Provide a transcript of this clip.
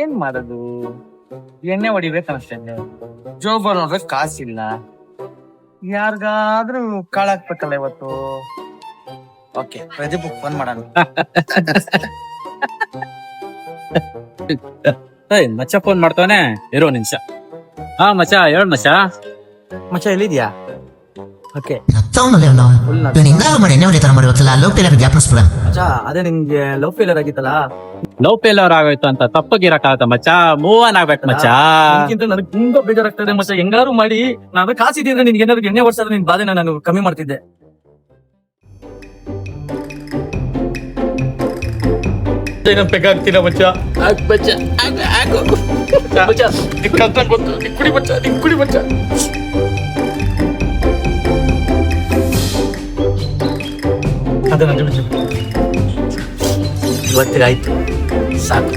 ಏನ್ ಮಾಡೋದು, ಎಣ್ಣೆ ಹೊಡಿಬೇಕು ಅನ್ಸ್ತೇನೆ, ಜೋಬಲ್ ನೋಡ್ರೆ ಕಾಸಿಲ್ಲ, ಯಾರಿಗಾದ್ರೂ ಕಾಳಾಕ್ಬೇಕಲ್ಲ ಇವತ್ತು. ಓಕೆ, ಪ್ರದೀಪ್ ಫೋನ್ ಮಾಡೋಣ. ಮಚ್ಚ ಫೋನ್ ಮಾಡ್ತಾನೆ, ಇರೋ ನಿಮಿಷ. ಹಾ ಮಚ್ಚ, ಹೇಳ ಮಚ್ಚ. ಮಚ್ಚ ಎಲ್ಲಿದ್ಯಾ? ಓಕೆ ಮಚ್ಚ, ಅದೇ ನಿಮ್ಗೆ ಲವ್ ಫೇಲರ್ ಆಗಿತ್ತಲ್ಲ, ಲವ್ ಫೇಲರ್ ಆಗೋಯ್ತು ಅಂತ ತಪ್ಪಗಿರಕ್ಕಾಗತ್ತ ಮಚ್ಚ, ಮೂವ್ ಆನ್ ಆಗ್ಬೇಕು ಮಚ್ಚ. ನನಗಿಂತ ನನಗೆ ತುಂಬಾ ಬೇಜಾರಾಗ್ತದೆ ಮಚ್ಚ. ಹೆಂಗಾರು ಮಾಡಿ ನಾನು ಕಾಸಿದ್ರೆ ನಿನ್ಗೆ ಏನಾದ್ರು ಎಣ್ಣೆ ಹೊಡ್ಸಾದ್ರೆ ನಿನ್ ಬಾಧೆನ ನಾನು ಕಮ್ಮಿ ಮಾಡ್ತಿದ್ದೆ. ಬೇಕಾಗ್ತಿಲ್ಲ ಮಚ್ಚ. ಕುಡಿ ಮಚ್ಚ, ಕುಡಿ ಮಚ್ಚ. ಅದೇ ಇವತ್ತಿಗಾಯ್ತು ಸಾಕು.